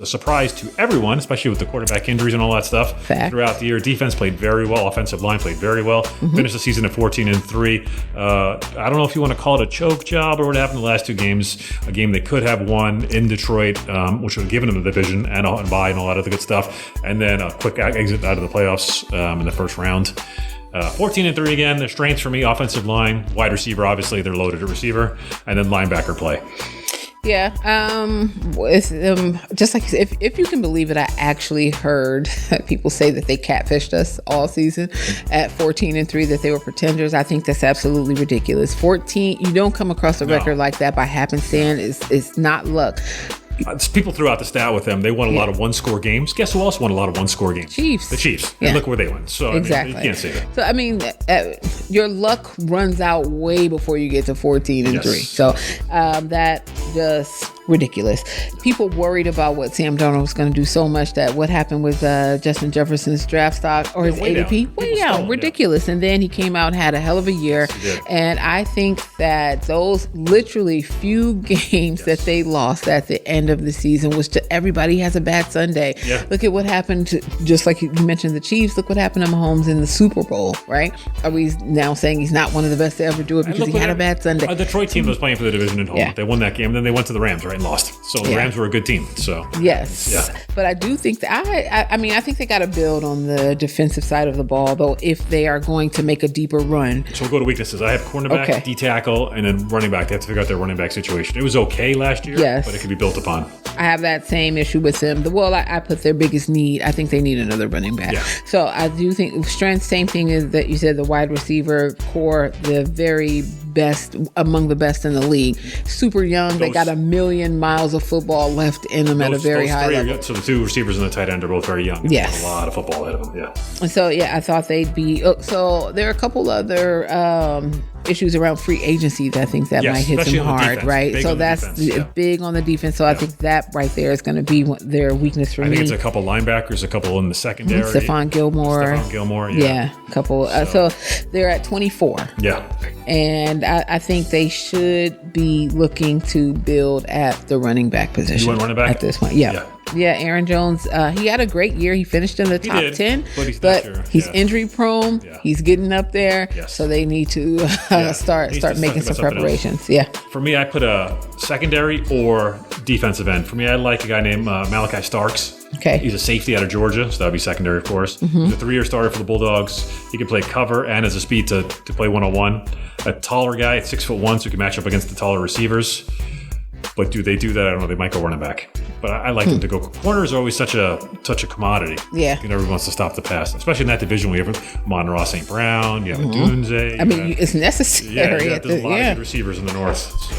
a surprise to everyone, especially with the quarterback injuries and all that stuff. Throughout the year. Defense played very well. Offensive line played very well. Finished the season at 14-3. I don't know if you want to call it a choke job or what happened in the last two games. A game they could have won in Detroit, which would have given them the division and a bye and all that other good stuff. And then a quick exit out of the playoffs in the first round. 14-3 again. The strengths for me: offensive line, wide receiver. Obviously, they're loaded at receiver, and then linebacker play. Yeah, it's just like if you can believe it, I actually heard people say that they catfished us all season at 14-3, that they were pretenders. I think that's absolutely ridiculous. 14, you don't come across a record like that by happenstance. It's not luck. People threw out the stat with them. They won a lot of one-score games. Guess who else won a lot of one-score games? Chiefs. The Chiefs. And look where they went. So exactly. You can't say that. So, I mean, your luck runs out way before you get to 14-3. So that just ridiculous. People worried about what Sam Darnold was going to do so much that what happened with Justin Jefferson's draft stock or his ADP? Way down. Ridiculous. And then he came out and had a hell of a year. And I think that those literally few games that they lost at the end of the season was to everybody has a bad Sunday. Look at what happened to, just like you mentioned the Chiefs, look what happened to Mahomes in the Super Bowl, right? Are we now saying he's not one of the best to ever do it because he had a bad Sunday? The Detroit team was playing for the division at home. They won that game. Then they went to the Rams, right, and lost. So the Rams were a good team. So but I do think that I mean I think they got to build on the defensive side of the ball, though, if they are going to make a deeper run. So we'll go to weaknesses. I have cornerback, D tackle, and then running back. They have to figure out their running back situation. It was okay last year, but it could be built upon. I have that same issue with them. Well, I put their biggest need. I think they need another running back. So I do think strength, same thing is that you said, the wide receiver core, the very best, among the best in the league. Super young. They got 1,000,000 miles of football left in them at a very high level. So the two receivers and the tight end are both very young. A lot of football ahead of them. And so, I thought they'd be. So there are a couple other issues around free agency that I think that might hit them hard, right? Big so that's big on the defense. So I think that right there is going to be their weakness for me. I think it's a couple linebackers, a couple in the secondary. Stephon Gilmore. A couple. So they're at 24. And I think they should be looking to build at the running back position. You want running back? At this point, Yeah, Aaron Jones, he had a great year. He finished in the top 10, but he's injury prone. He's getting up there, so they need to start making some preparations. For me, I put a secondary or defensive end. For me, I like a guy named Malachi Starks. He's a safety out of Georgia, so that would be secondary, of course. He's a 3-year starter for the Bulldogs. He can play cover and has a speed to play one-on-one. A taller guy at 6'1", so he can match up against the taller receivers. But do they do that? I don't know. They might go running back. But I like them to go. Corners are always such a commodity. Everyone wants to stop the pass, especially in that division. We have Monroe St. Brown. You have Dunze. I mean, it's necessary. There's a lot of good receivers in the North.